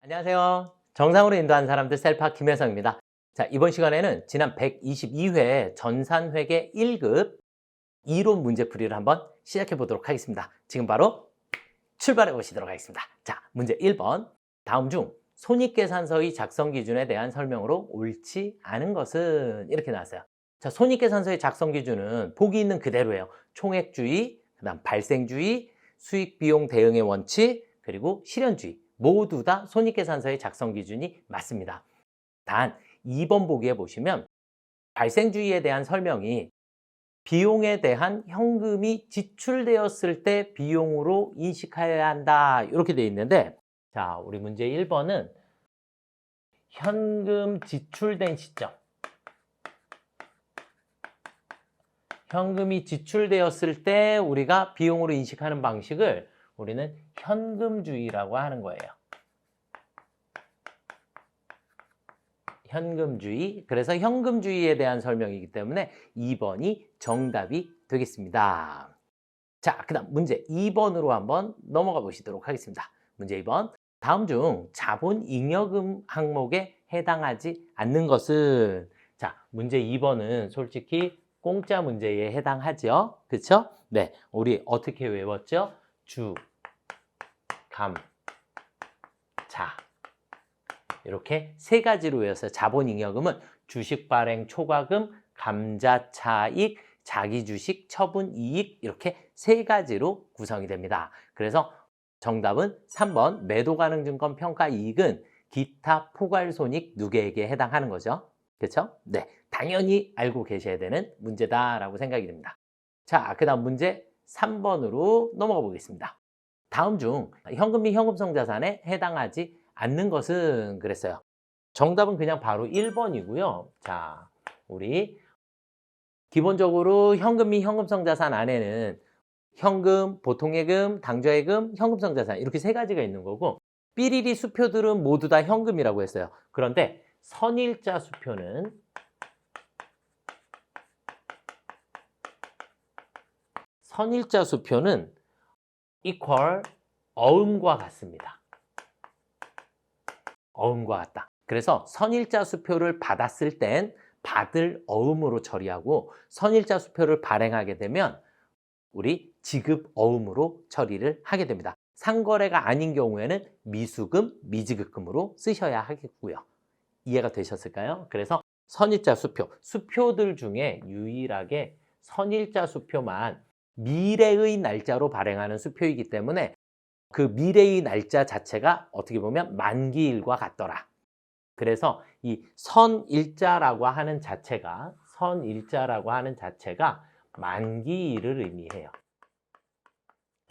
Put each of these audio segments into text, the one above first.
안녕하세요. 정상으로 인도하는 사람들 셀파 김혜성입니다. 자, 이번 시간에는 지난 122회 전산회계 1급 이론 문제풀이를 한번 시작해 보도록 하겠습니다. 지금 바로 출발해 보시도록 하겠습니다. 자, 문제 1번. 다음 중 손익계산서의 작성 기준에 대한 설명으로 옳지 않은 것은 이렇게 나왔어요. 자, 손익계산서의 작성 기준은 보기 있는 그대로예요. 총액주의, 그다음 발생주의, 수익비용 대응의 원칙, 그리고 실현주의. 모두 다 손익계산서의 작성 기준이 맞습니다. 단 2번 보기에 보시면 발생주의에 대한 설명이 비용에 대한 현금이 지출되었을 때 비용으로 인식해야 한다 이렇게 되어 있는데, 자, 우리 문제 1번은 현금 지출된 시점, 현금이 지출되었을 때 우리가 비용으로 인식하는 방식을 우리는 현금주의라고 하는 거예요. 현금주의. 그래서 현금주의에 대한 설명이기 때문에 2번이 정답이 되겠습니다. 자, 그 다음 문제 2번으로 한번 넘어가 보시도록 하겠습니다. 문제 2번. 다음 중 자본 잉여금 항목에 해당하지 않는 것은, 자, 문제 2번은 솔직히 공짜 문제에 해당하죠. 그렇죠? 네, 우리 어떻게 외웠죠? 주, 감, 자. 이렇게 세 가지로 외웠어요. 자본잉여금은 주식 발행 초과금, 감자 차익, 자기주식 처분 이익, 이렇게 세 가지로 구성이 됩니다. 그래서 정답은 3번 매도 가능 증권 평가 이익은 기타 포괄손익 누계에게 해당하는 거죠. 그렇죠? 네, 당연히 알고 계셔야 되는 문제다라고 생각이 됩니다. 자, 그 다음 문제 3번으로 넘어가 보겠습니다. 다음 중 현금 및 현금성 자산에 해당하지 않는 것은 그랬어요. 정답은 그냥 바로 1번이고요. 자, 우리 기본적으로 현금 및 현금성 자산 안에는 현금, 보통예금, 당좌예금, 현금성 자산 이렇게 세 가지가 있는 거고, 삐리리 수표들은 모두 다 현금이라고 했어요. 그런데 선일자 수표는 equal 어음과 같습니다. 어음과 같다. 그래서 선일자 수표를 받았을 땐 받을 어음으로 처리하고, 선일자 수표를 발행하게 되면 우리 지급 어음으로 처리를 하게 됩니다. 상거래가 아닌 경우에는 미수금, 미지급금으로 쓰셔야 하겠고요. 이해가 되셨을까요? 그래서 선일자 수표, 수표들 중에 유일하게 선일자 수표만 미래의 날짜로 발행하는 수표이기 때문에 그 미래의 날짜 자체가 어떻게 보면 만기일과 같더라. 그래서 이 선일자라고 하는 자체가 만기일을 의미해요.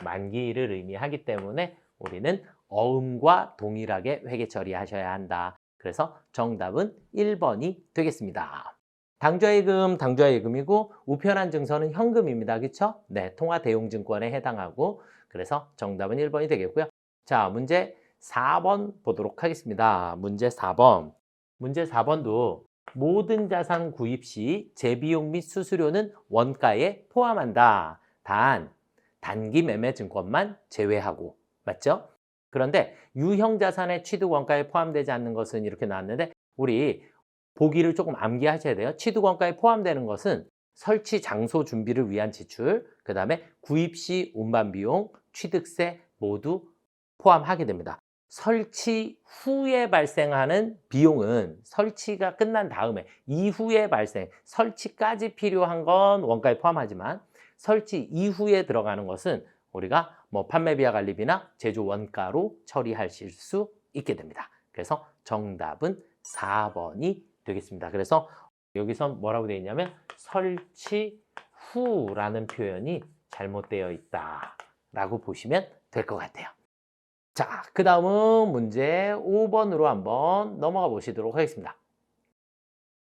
만기일을 의미하기 때문에 우리는 어음과 동일하게 회계 처리하셔야 한다. 그래서 정답은 1번이 되겠습니다. 당좌예금이고 우편한 증서는 현금입니다. 그렇죠? 네, 통화대용증권에 해당하고, 그래서 정답은 1번이 되겠고요. 자, 문제 4번 보도록 하겠습니다. 문제 4번. 문제 4번도 모든 자산 구입 시 재비용 및 수수료는 원가에 포함한다. 단, 단기 매매 증권만 제외하고. 맞죠? 그런데 유형 자산의 취득 원가에 포함되지 않는 것은 이렇게 나왔는데, 우리 보기를 조금 암기하셔야 돼요. 취득 원가에 포함되는 것은 설치 장소 준비를 위한 지출, 그 다음에 구입 시 운반 비용, 취득세 모두 포함하게 됩니다. 설치 후에 발생하는 비용은 설치가 끝난 다음에 이후에 설치까지 필요한 건 원가에 포함하지만 설치 이후에 들어가는 것은 우리가 뭐 판매비와 관리비나 제조 원가로 처리하실 수 있게 됩니다. 그래서 정답은 4번이 되겠습니다. 그래서 여기서 뭐라고 되어 있냐면 설치 후라는 표현이 잘못되어 있다라고 보시면 될 것 같아요. 자, 그 다음은 문제 5번으로 한번 넘어가 보시도록 하겠습니다.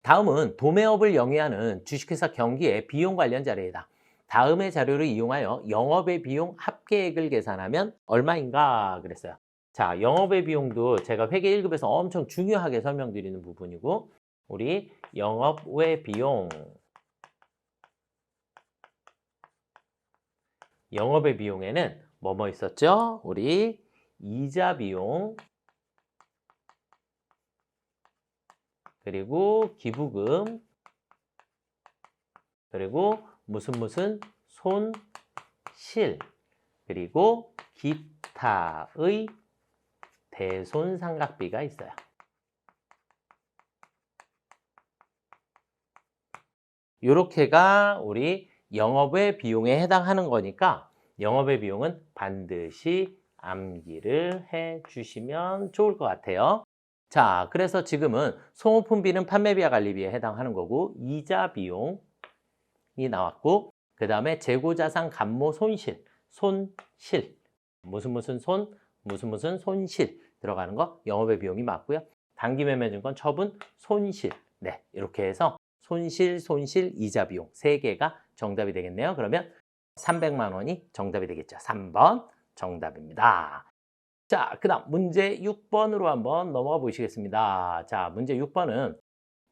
다음은 도매업을 영위하는 주식회사 경기의 비용 관련 자료이다. 다음의 자료를 이용하여 영업의 비용 합계액을 계산하면 얼마인가 그랬어요. 자, 영업의 비용도 제가 회계 1급에서 엄청 중요하게 설명드리는 부분이고, 우리 영업외 비용, 영업의 비용에는 뭐뭐 있었죠? 우리 이자 비용, 그리고 기부금, 그리고 무슨 손실, 그리고 기타의 대손상각비가 있어요. 요렇게가 우리 영업외 비용에 해당하는 거니까 영업외 비용은 반드시 암기를 해 주시면 좋을 것 같아요. 자, 그래서 지금은 소모품비는 판매비와 관리비에 해당하는 거고 이자 비용이 나왔고 그 다음에 재고자산 감모 손실 무슨 손실 들어가는 거 영업외 비용이 맞고요. 단기매매증권 처분 손실 네 이렇게 해서 손실, 이자 비용 세 개가 정답이 되겠네요. 그러면 300만 원이 정답이 되겠죠. 3번 정답입니다. 자, 그 다음 문제 6번으로 한번 넘어가 보시겠습니다. 자, 문제 6번은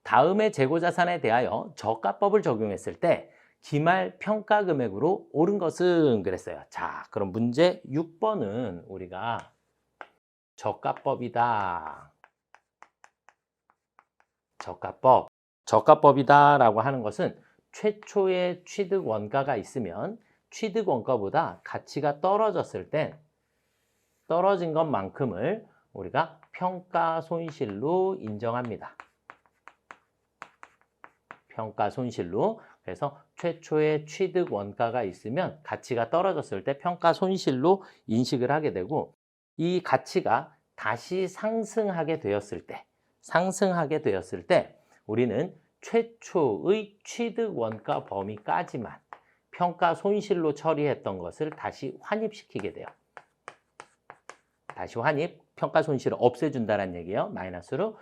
다음의 재고자산에 대하여 저가법을 적용했을 때 기말 평가 금액으로 오른 것은 그랬어요. 자, 그럼 문제 6번은 우리가 저가법이다. 저가법이다라고 하는 것은 최초의 취득 원가가 있으면 취득 원가보다 가치가 떨어졌을 땐 떨어진 것만큼을 우리가 평가 손실로 인정합니다. 평가 손실로. 그래서 최초의 취득 원가가 있으면 가치가 떨어졌을 때 평가 손실로 인식을 하게 되고 이 가치가 다시 상승하게 되었을 때 우리는 최초의 취득 원가 범위까지만 평가 손실로 처리했던 것을 다시 환입시키게 돼요. 다시 환입, 평가 손실을 없애준다는 얘기예요. 마이너스로.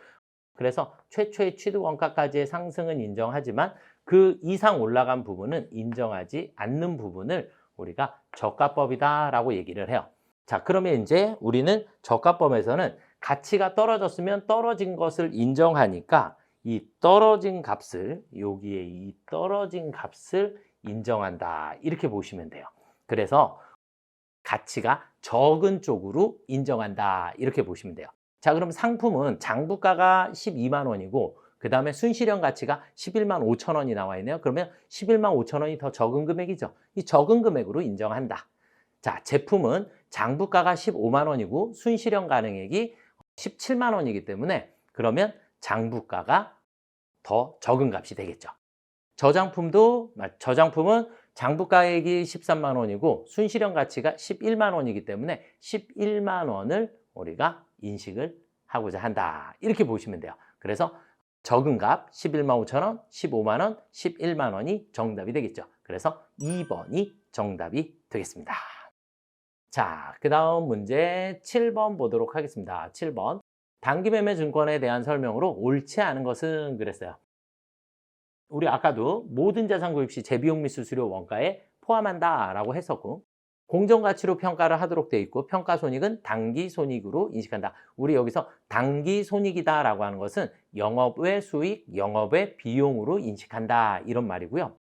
그래서 최초의 취득 원가까지의 상승은 인정하지만 그 이상 올라간 부분은 인정하지 않는 부분을 우리가 저가법이다라고 얘기를 해요. 자, 그러면 이제 우리는 저가법에서는 가치가 떨어졌으면 떨어진 것을 인정하니까 이 떨어진 값을 여기에 이 떨어진 값을 인정한다. 이렇게 보시면 돼요. 그래서 가치가 적은 쪽으로 인정한다. 이렇게 보시면 돼요. 자, 그럼 상품은 장부가가 12만 원이고 그 다음에 순실현 가치가 11만 5천 원이 나와 있네요. 그러면 11만 5천 원이 더 적은 금액이죠. 이 적은 금액으로 인정한다. 자, 제품은 장부가가 15만 원이고 순실현 가능액이 17만 원이기 때문에 그러면 장부가가 더 적은 값이 되겠죠. 저장품은 장부가액이 13만 원이고 순실현 가치가 11만 원이기 때문에 11만 원을 우리가 인식을 하고자 한다. 이렇게 보시면 돼요. 그래서 적은 값 11만 5천 원, 15만 원, 11만 원이 정답이 되겠죠. 그래서 2번이 정답이 되겠습니다. 자, 그 다음 문제 7번 보도록 하겠습니다. 7번. 단기매매 증권에 대한 설명으로 옳지 않은 것은 그랬어요. 우리 아까도 모든 자산 구입 시 재비용 및 수수료 원가에 포함한다라고 했었고 공정가치로 평가를 하도록 되어 있고 평가손익은 당기손익으로 인식한다. 우리 여기서 당기손익이다라고 하는 것은 영업외 수익, 영업외 비용으로 인식한다 이런 말이고요.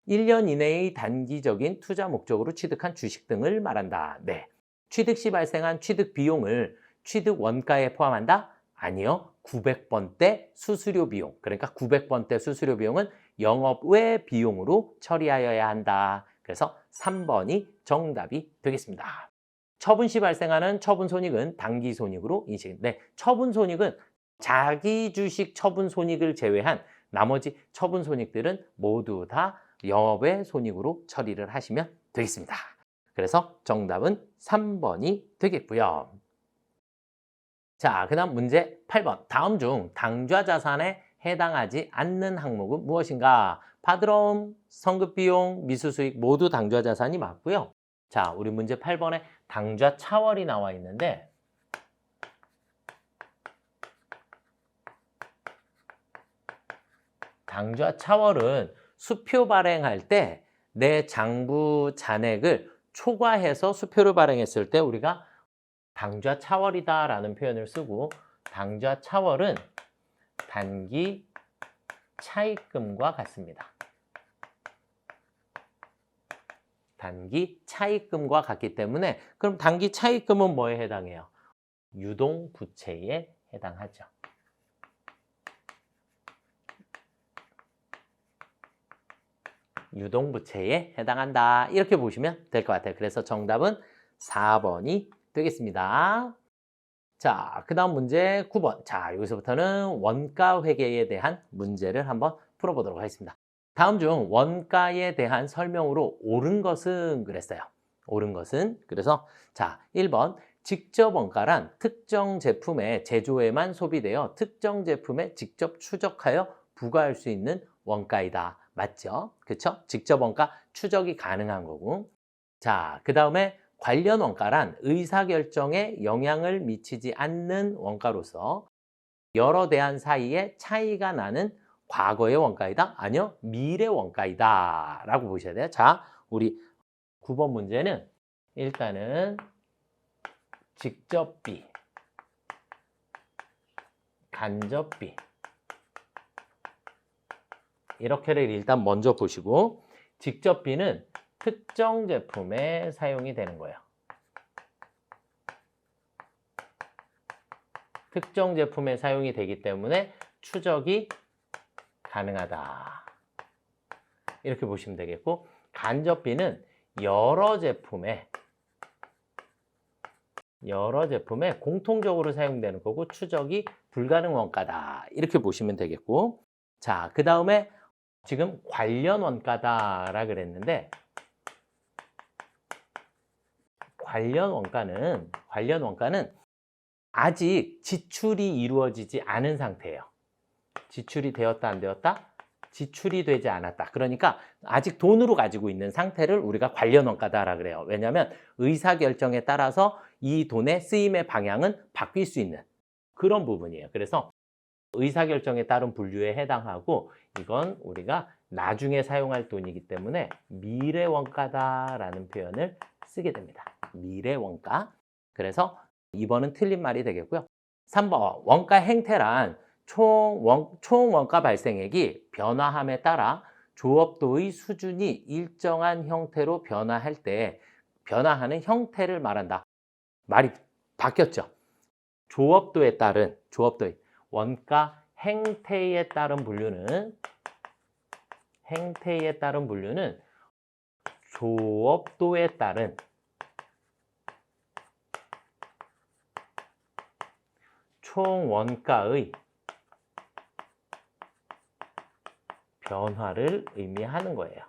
1년 이내의 단기적인 투자 목적으로 취득한 주식 등을 말한다. 네, 취득 시 발생한 취득 비용을 취득 원가에 포함한다? 아니요. 900번대 수수료 비용, 그러니까 900번대 수수료 비용은 영업외 비용으로 처리하여야 한다. 그래서 3번이 정답이 되겠습니다. 처분 시 발생하는 처분 손익은 당기 손익으로 인식. 네, 처분 손익은 자기 주식 처분 손익을 제외한 나머지 처분 손익들은 모두 다 영업외 손익으로 처리를 하시면 되겠습니다. 그래서 정답은 3번이 되겠고요. 자, 그 다음 문제 8번. 다음 중 당좌 자산에 해당하지 않는 항목은 무엇인가? 파드럼, 성급비용, 미수수익 모두 당좌 자산이 맞고요. 자, 우리 문제 8번에 당좌 차월이 나와 있는데 당좌 차월은 수표 발행할 때 내 장부 잔액을 초과해서 수표를 발행했을 때 우리가 당좌 차월이다라는 표현을 쓰고 당좌 차월은 단기 차입금과 같습니다. 단기 차입금과 같기 때문에 그럼 단기 차입금은 뭐에 해당해요? 유동부채에 해당하죠. 유동부채에 해당한다. 이렇게 보시면 될 것 같아요. 그래서 정답은 4번이 되겠습니다. 자, 그 다음 문제 9번. 자, 여기서부터는 원가 회계에 대한 문제를 한번 풀어보도록 하겠습니다. 다음 중 원가에 대한 설명으로 옳은 것은 그랬어요. 옳은 것은. 그래서 자, 1번. 직접 원가란 특정 제품의 제조에만 소비되어 특정 제품에 직접 추적하여 부과할 수 있는 원가이다. 맞죠? 그렇죠? 직접 원가 추적이 가능한 거고. 자, 그 다음에 관련 원가란 의사결정에 영향을 미치지 않는 원가로서 여러 대안 사이에 차이가 나는 과거의 원가이다? 아니요, 미래 원가이다. 라고 보셔야 돼요. 자, 우리 9번 문제는 일단은 직접비, 간접비 이렇게를 일단 먼저 보시고 직접비는 특정 제품에 사용이 되는 거예요. 특정 제품에 사용이 되기 때문에 추적이 가능하다. 이렇게 보시면 되겠고 간접비는 여러 제품에 공통적으로 사용되는 거고 추적이 불가능 원가다. 이렇게 보시면 되겠고 자, 그 다음에 지금 관련 원가다라 그랬는데 관련 원가는 아직 지출이 이루어지지 않은 상태예요. 지출이 되었다 안 되었다? 지출이 되지 않았다. 그러니까 아직 돈으로 가지고 있는 상태를 우리가 관련 원가다라 그래요. 왜냐하면 의사결정에 따라서 이 돈의 쓰임의 방향은 바뀔 수 있는 그런 부분이에요. 그래서 의사결정에 따른 분류에 해당하고 이건 우리가 나중에 사용할 돈이기 때문에 미래원가다라는 표현을 쓰게 됩니다. 미래원가. 그래서 2번은 틀린 말이 되겠고요. 3번 원가 행태란 총 원가 발생액이 변화함에 따라 조업도의 수준이 일정한 형태로 변화할 때 변화하는 형태를 말한다. 말이 바뀌었죠. 조업도에 따른 원가 행태에 따른 분류는 조업도에 따른 총 원가의 변화를 의미하는 거예요.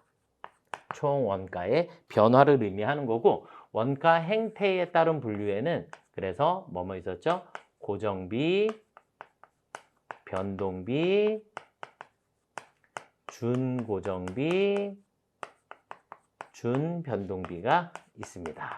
총 원가의 변화를 의미하는 거고 원가 행태에 따른 분류에는 그래서 뭐뭐 있었죠? 고정비, 변동비, 준고정비, 준변동비가 있습니다.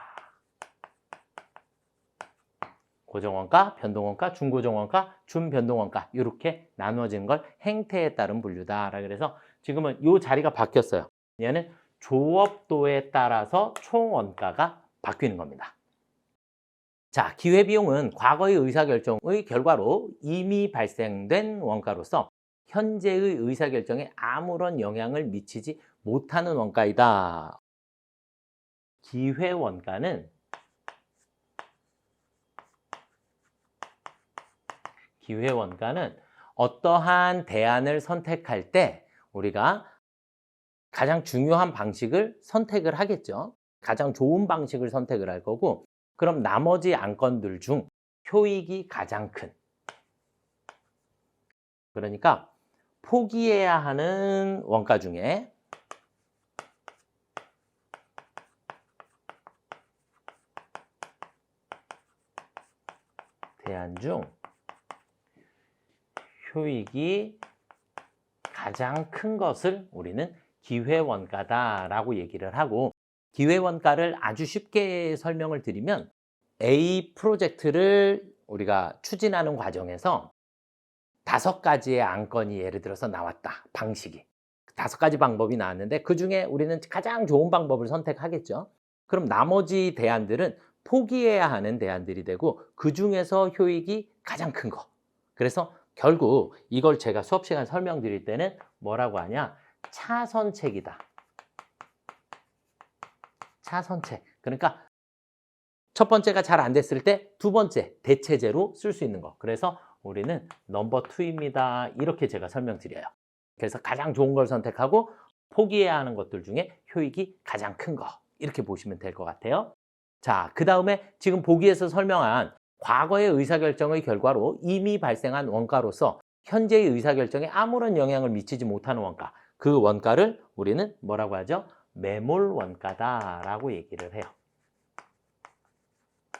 고정원가, 변동원가, 준고정원가, 준변동원가 이렇게 나누어진 걸 행태에 따른 분류다. 그래서 지금은 이 자리가 바뀌었어요. 얘는 조업도에 따라서 총원가가 바뀌는 겁니다. 자, 기회비용은 과거의 의사결정의 결과로 이미 발생된 원가로서 현재의 의사결정에 아무런 영향을 미치지 못하는 원가이다. 기회원가는 어떠한 대안을 선택할 때 우리가 가장 중요한 방식을 선택을 하겠죠. 가장 좋은 방식을 선택을 할 거고 그럼 나머지 안건들 중 효익이 가장 큰 그러니까 포기해야 하는 원가 중에 대안 중 효익이 가장 큰 것을 우리는 기회원가다라고 얘기를 하고 기회원가를 아주 쉽게 설명을 드리면 A 프로젝트를 우리가 추진하는 과정에서 5가지의 안건이 예를 들어서 나왔다. 방식이. 5가지 방법이 나왔는데 그중에 우리는 가장 좋은 방법을 선택하겠죠. 그럼 나머지 대안들은 포기해야 하는 대안들이 되고 그중에서 효익이 가장 큰 거. 그래서 결국 이걸 제가 수업 시간 설명드릴 때는 뭐라고 하냐? 차선책이다. 차선책. 그러니까 첫 번째가 잘 안 됐을 때 두 번째 대체제로 쓸 수 있는 거. 그래서 우리는 넘버 2입니다. 이렇게 제가 설명드려요. 그래서 가장 좋은 걸 선택하고 포기해야 하는 것들 중에 효익이 가장 큰 거. 이렇게 보시면 될 것 같아요. 자, 그 다음에 지금 보기에서 설명한 과거의 의사결정의 결과로 이미 발생한 원가로서 현재의 의사결정에 아무런 영향을 미치지 못하는 원가. 그 원가를 우리는 뭐라고 하죠? 매몰 원가다라고 얘기를 해요.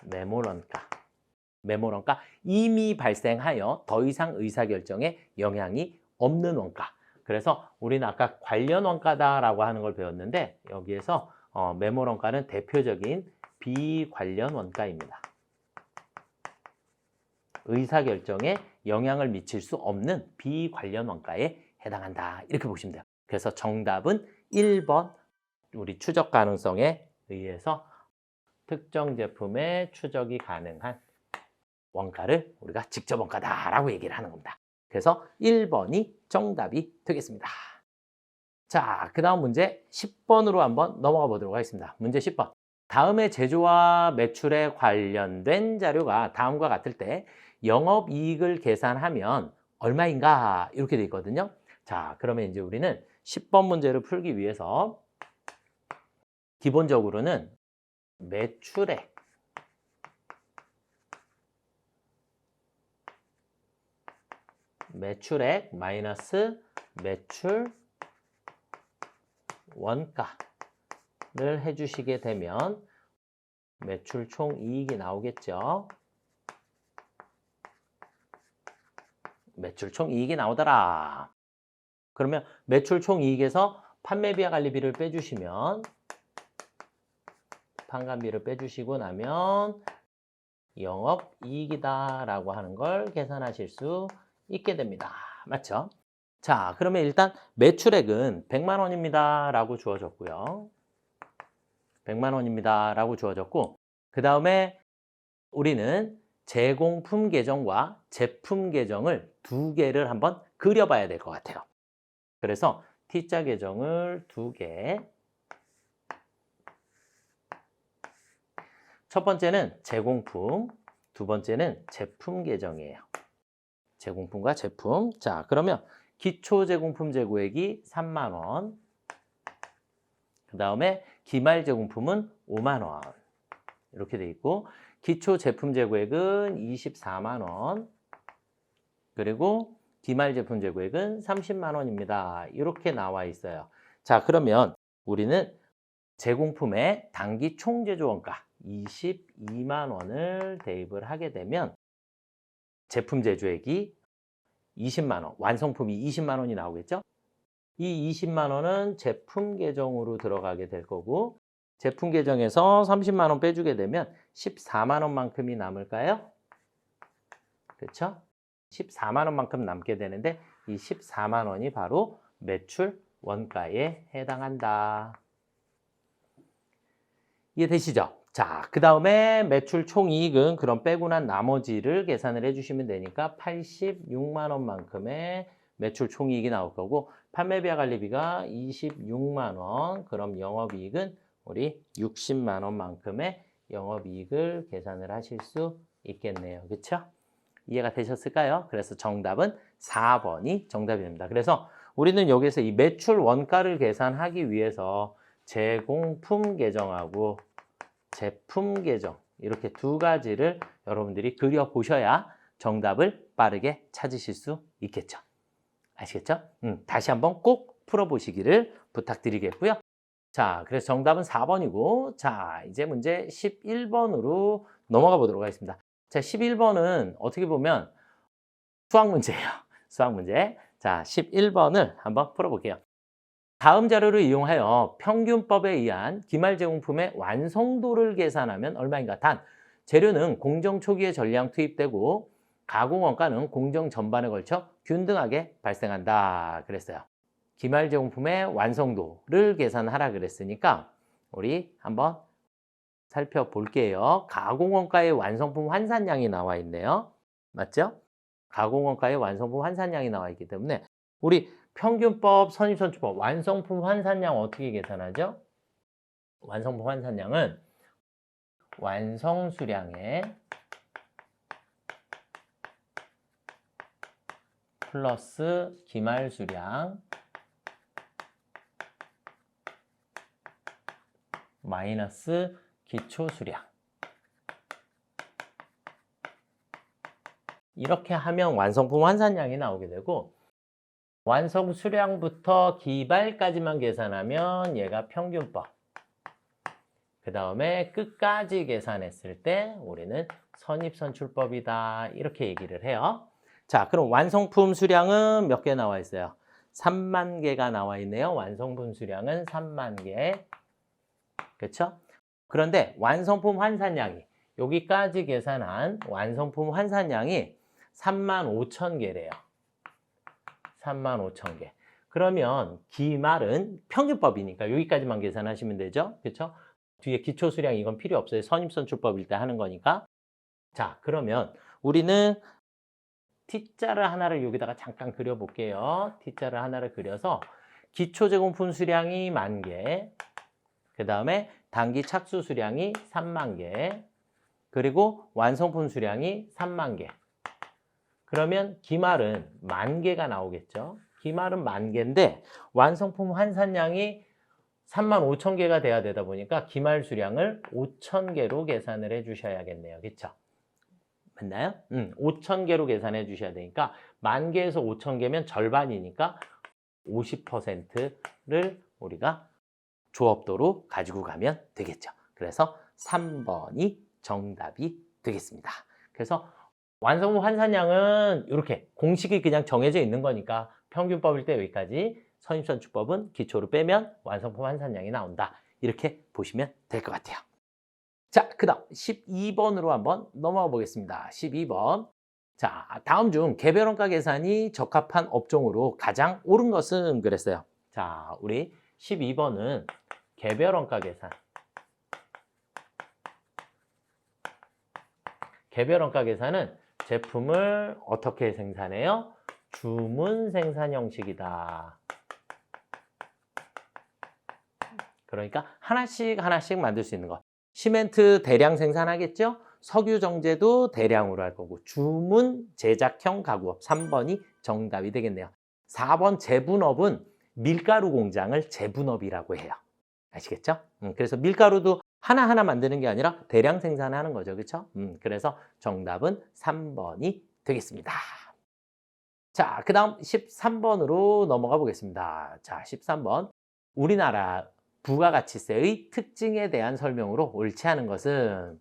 매몰 원가. 매몰 원가. 이미 발생하여 더 이상 의사결정에 영향이 없는 원가. 그래서 우리는 아까 관련 원가다라고 하는 걸 배웠는데 여기에서 매몰 원가는 대표적인 비관련 원가입니다. 의사결정에 영향을 미칠 수 없는 비관련 원가에 해당한다. 이렇게 보시면 돼요. 그래서 정답은 1번 우리 추적 가능성에 의해서 특정 제품의 추적이 가능한 원가를 우리가 직접 원가다라고 얘기를 하는 겁니다. 그래서 1번이 정답이 되겠습니다. 자, 그 다음 문제 10번으로 한번 넘어가 보도록 하겠습니다. 문제 10번. 다음의 제조와 매출에 관련된 자료가 다음과 같을 때 영업이익을 계산하면 얼마인가 이렇게 돼 있거든요. 자, 그러면 이제 우리는 10번 문제를 풀기 위해서 기본적으로는 매출액 마이너스 매출 원가를 해주시게 되면 매출 총이익이 나오겠죠. 매출 총이익이 나오더라. 그러면 매출 총이익에서 판매비와 관리비를 빼주시면 판관비를 빼주시고 나면 영업이익이다라고 하는 걸 계산하실 수 있게 됩니다. 맞죠? 자, 그러면 일단 매출액은 100만 원입니다 라고 주어졌고요. 100만 원입니다 라고 주어졌고 그 다음에 우리는 제공품 계정과 제품 계정을 두 개를 한번 그려봐야 될 것 같아요. 그래서 T자 계정을 두 개. 첫 번째는 제공품, 두 번째는 제품 계정이에요. 제공품과 제품. 자, 그러면 기초 제공품 재고액이 3만 원. 그 다음에 기말 제공품은 5만 원. 이렇게 돼 있고 기초 제품 재고액은 24만 원. 그리고 기말 제품 재고액은 30만 원입니다. 이렇게 나와 있어요. 자, 그러면 우리는 제공품의 단기 총 제조 원가 22만 원을 대입을 하게 되면 제품 제조액이 20만 원, 완성품이 20만 원이 나오겠죠? 이 20만 원은 제품 계정으로 들어가게 될 거고 제품 계정에서 30만 원 빼주게 되면 14만 원만큼이 남을까요? 그렇죠? 14만 원만큼 남게 되는데 이 14만 원이 바로 매출 원가에 해당한다. 이해되시죠? 자, 그 다음에 매출 총이익은 그럼 빼고 난 나머지를 계산을 해주시면 되니까 86만 원만큼의 매출 총이익이 나올 거고 판매비와 관리비가 26만 원, 그럼 영업이익은 우리 60만 원만큼의 영업이익을 계산을 하실 수 있겠네요. 그렇죠? 이해가 되셨을까요? 그래서 정답은 4번이 정답입니다. 그래서 우리는 여기서 이 매출 원가를 계산하기 위해서 제공품 계정하고 제품 계정 이렇게 두 가지를 여러분들이 그려보셔야 정답을 빠르게 찾으실 수 있겠죠. 아시겠죠? 다시 한번 꼭 풀어보시기를 부탁드리겠고요. 자, 그래서 정답은 4번이고 자, 이제 문제 11번으로 넘어가 보도록 하겠습니다. 자, 11번은 어떻게 보면 수학 문제예요. 수학 문제. 자, 11번을 한번 풀어볼게요. 다음 자료를 이용하여 평균법에 의한 기말 제공품의 완성도를 계산하면 얼마인가? 단, 재료는 공정 초기에 전량 투입되고 가공 원가는 공정 전반에 걸쳐 균등하게 발생한다 그랬어요. 기말 제공품의 완성도를 계산하라 그랬으니까 우리 한번 살펴볼게요. 가공 원가의 완성품 환산량이 나와 있네요. 맞죠? 가공 원가의 완성품 환산량이 나와 있기 때문에 우리 평균법, 선입선출법, 완성품 환산량 어떻게 계산하죠? 완성품 환산량은 완성수량에 플러스 기말수량 마이너스 기초수량. 이렇게 하면 완성품 환산량이 나오게 되고, 완성 수량부터 기발까지만 계산하면 얘가 평균법. 그 다음에 끝까지 계산했을 때 우리는 선입선출법이다. 이렇게 얘기를 해요. 자, 그럼 완성품 수량은 몇 개 나와 있어요? 3만 개가 나와 있네요. 완성품 수량은 3만 개. 그렇죠? 그런데 완성품 환산량이, 여기까지 계산한 완성품 환산량이 3만 5천 개래요. 3만 5천 개. 그러면 기말은 평균법이니까 여기까지만 계산하시면 되죠. 그렇죠? 뒤에 기초수량 이건 필요 없어요. 선입선출법일 때 하는 거니까. 자, 그러면 우리는 T자를 하나를 여기다가 잠깐 그려볼게요. T자를 하나를 그려서 기초제공품 수량이 10,000개, 그 다음에 단기 착수 수량이 3만 개, 그리고 완성품 수량이 3만 개. 그러면 기말은 10,000개가 나오겠죠. 기말은 10,000개인데 완성품 환산량이 3만 5천 개가 돼야 되다 보니까 기말 수량을 5천 개로 계산을 해 주셔야겠네요. 그렇죠? 맞나요? 5천 개로 계산해 주셔야 되니까 10,000개에서 5천 개면 절반이니까 50%를 우리가 조업도로 가지고 가면 되겠죠. 그래서 3번이 정답이 되겠습니다. 그래서 완성품 환산량은 이렇게 공식이 그냥 정해져 있는 거니까 평균법일 때 여기까지, 선입선출법은 기초로 빼면 완성품 환산량이 나온다. 이렇게 보시면 될 것 같아요. 자, 그 다음 12번으로 한번 넘어가 보겠습니다. 12번. 자, 다음 중 개별원가 계산이 적합한 업종으로 가장 옳은 것은 그랬어요. 자, 우리 12번은 개별원가 계산. 개별원가 계산은 제품을 어떻게 생산해요? 주문 생산 형식이다. 그러니까 하나씩 만들 수 있는 것. 시멘트 대량 생산하겠죠? 석유 정제도 대량으로 할 거고, 주문 제작형 가구업 3번이 정답이 되겠네요. 4번 제분업은 밀가루 공장을 제분업이라고 해요. 아시겠죠? 그래서 밀가루도 하나하나 만드는 게 아니라 대량 생산하는 거죠. 그렇죠? 그래서 정답은 3번이 되겠습니다. 자, 그 다음 13번으로 넘어가 보겠습니다. 자, 13번. 우리나라 부가가치세의 특징에 대한 설명으로 옳지 않은 것은,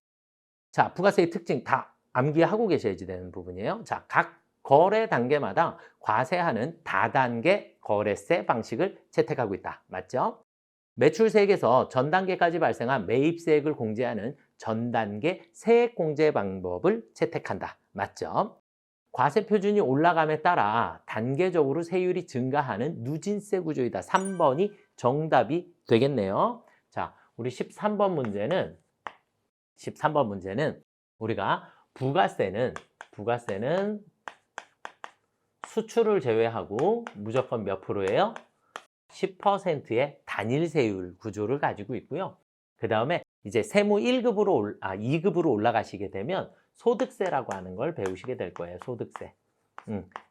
자, 부가세의 특징 다 암기하고 계셔야지 되는 부분이에요. 자, 각 거래 단계마다 과세하는 다단계 거래세 방식을 채택하고 있다. 맞죠? 매출세액에서 전 단계까지 발생한 매입세액을 공제하는 전 단계 세액 공제 방법을 채택한다. 맞죠? 과세 표준이 올라감에 따라 단계적으로 세율이 증가하는 누진세 구조이다. 3번이 정답이 되겠네요. 자, 우리 13번 문제는 우리가 부가세는 수출을 제외하고 무조건 몇 프로예요? 10%의 단일 세율 구조를 가지고 있고요. 그 다음에 이제 세무 2급으로 올라가시게 되면 소득세라고 하는 걸 배우시게 될 거예요. 소득세.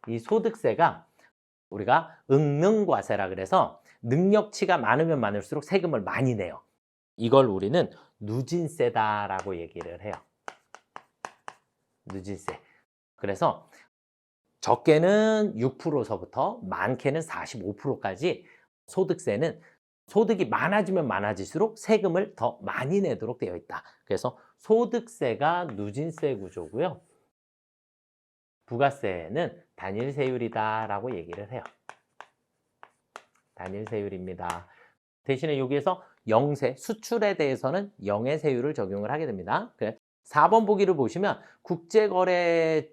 이 소득세가 우리가 응능과세라 그래서 능력치가 많으면 많을수록 세금을 많이 내요. 이걸 우리는 누진세다라고 얘기를 해요. 누진세. 그래서 적게는 6%서부터 많게는 45%까지 소득세는 소득이 많아지면 많아질수록 세금을 더 많이 내도록 되어 있다. 그래서 소득세가 누진세 구조고요. 부가세는 단일세율이다라고 얘기를 해요. 단일세율입니다. 대신에 여기에서 영세, 수출에 대해서는 영해세율을 적용을 하게 됩니다. 4번 보기를 보시면 국제거래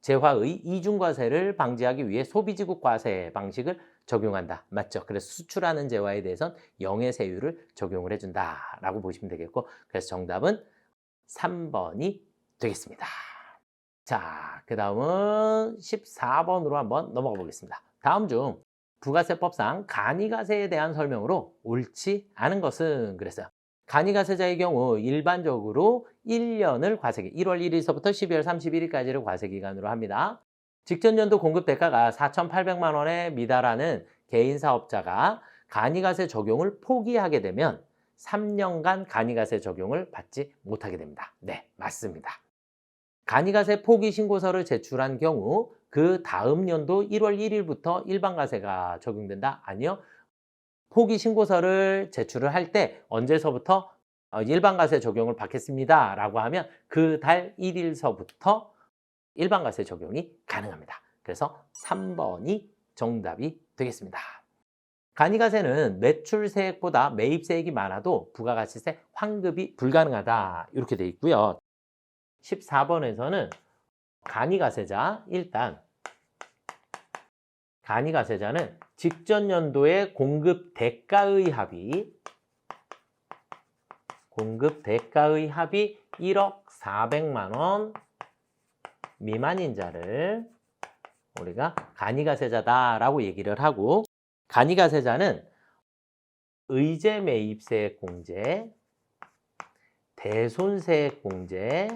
재화의 이중과세를 방지하기 위해 소비지국 과세 방식을 적용한다. 맞죠? 그래서 수출하는 재화에 대해서는 영해세율을 적용을 해준다라고 보시면 되겠고, 그래서 정답은 3번이 되겠습니다. 자, 그 다음은 14번으로 한번 넘어가 보겠습니다. 다음 중 부가세법상 간이가세에 대한 설명으로 옳지 않은 것은 그랬어요. 간이가세자의 경우 일반적으로 1년을 과세기, 1월 1일서부터 12월 31일까지를 과세기간으로 합니다. 직전 연도 공급 대가가 4,800만 원에 미달하는 개인 사업자가 간이가세 적용을 포기하게 되면 3년간 간이가세 적용을 받지 못하게 됩니다. 네, 맞습니다. 간이가세 포기 신고서를 제출한 경우 그 다음 연도 1월 1일부터 일반가세가 적용된다? 아니요. 포기 신고서를 제출을 할 때 언제서부터 일반가세 적용을 받겠습니다 라고 하면 그 달 1일서부터 일반가세 적용이 가능합니다. 그래서 3번이 정답이 되겠습니다. 간이가세는 매출세액보다 매입세액이 많아도 부가가치세 환급이 불가능하다 이렇게 돼 있고요. 14번에서는 간이가세자, 일단 간이가세자는 직전 연도의 공급 대가의 합이 1억 400만 원 미만인 자를 우리가 간이가세자다라고 얘기를 하고, 간이가세자는 의제매입세액 공제, 대손세액 공제,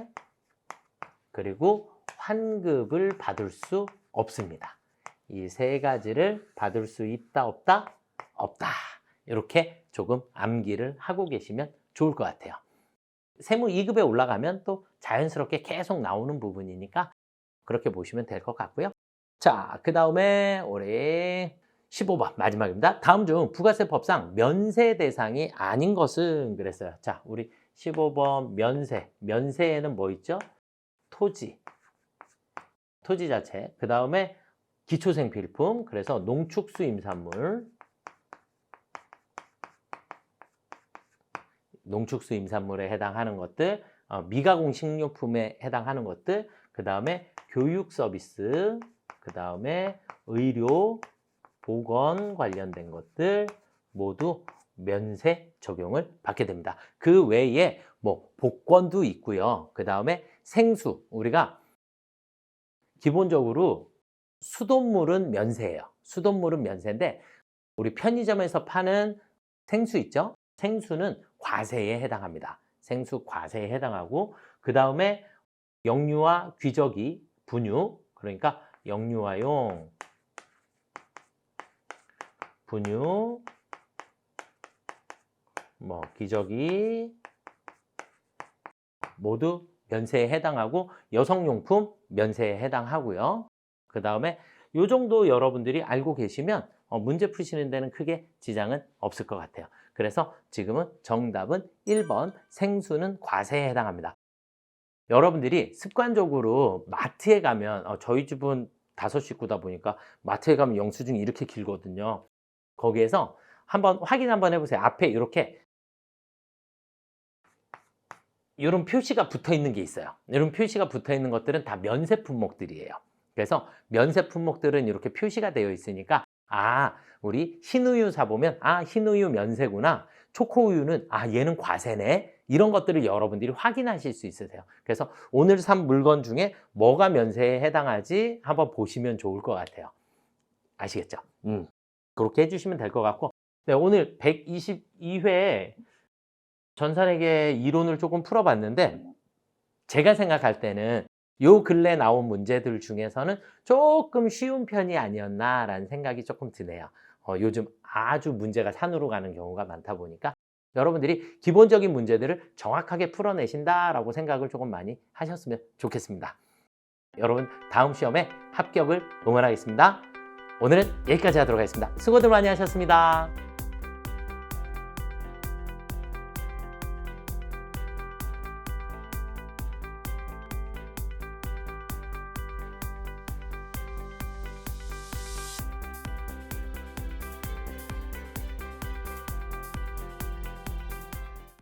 그리고 환급을 받을 수 없습니다. 이 세 가지를 받을 수 있다, 없다? 없다. 이렇게 조금 암기를 하고 계시면 좋을 것 같아요. 세무 2급에 올라가면 또 자연스럽게 계속 나오는 부분이니까 그렇게 보시면 될 것 같고요. 자, 그 다음에 올해 15번 마지막입니다. 다음 중 부가세 법상 면세 대상이 아닌 것은 그랬어요. 자, 우리 15번 면세. 면세에는 뭐 있죠? 토지 자체. 그 다음에 기초생필품, 그래서 농축수임산물, 농축수임산물에 해당하는 것들, 미가공 식료품에 해당하는 것들, 그 다음에 교육 서비스, 그 다음에 의료, 보건 관련된 것들 모두 면세 적용을 받게 됩니다. 그 외에 뭐 복권도 있고요. 그 다음에 생수, 우리가 기본적으로 수돗물은 면세예요. 수돗물은 면세인데 우리 편의점에서 파는 생수 있죠? 생수는 과세에 해당합니다. 생수 과세에 해당하고, 그 다음에 영유아 귀저귀 분유, 그러니까 영유아용 분유, 뭐 기저귀 모두 면세에 해당하고, 여성용품 면세에 해당하고요. 그 다음에 이 정도 여러분들이 알고 계시면 문제 푸시는 데는 크게 지장은 없을 것 같아요. 그래서 지금은 정답은 1번 생수는 과세에 해당합니다. 여러분들이 습관적으로 마트에 가면 저희 집은 5식구다 보니까 마트에 가면 영수증이 이렇게 길거든요. 거기에서 한번 확인 한번 해보세요. 앞에 이렇게 이런 표시가 붙어 있는 게 있어요. 이런 표시가 붙어 있는 것들은 다 면세 품목들이에요. 그래서 면세 품목들은 이렇게 표시가 되어 있으니까 우리 흰우유 사보면 흰우유 면세구나, 초코우유는 얘는 과세네, 이런 것들을 여러분들이 확인하실 수 있으세요. 그래서 오늘 산 물건 중에 뭐가 면세에 해당하지 한번 보시면 좋을 것 같아요. 아시겠죠? 그렇게 해주시면 될 것 같고, 네, 오늘 122회 전산회계 이론을 조금 풀어봤는데 제가 생각할 때는 요 근래 나온 문제들 중에서는 조금 쉬운 편이 아니었나라는 생각이 조금 드네요. 요즘 아주 문제가 산으로 가는 경우가 많다 보니까 여러분들이 기본적인 문제들을 정확하게 풀어내신다라고 생각을 조금 많이 하셨으면 좋겠습니다. 여러분 다음 시험에 합격을 응원하겠습니다. 오늘은 여기까지 하도록 하겠습니다. 수고들 많이 하셨습니다.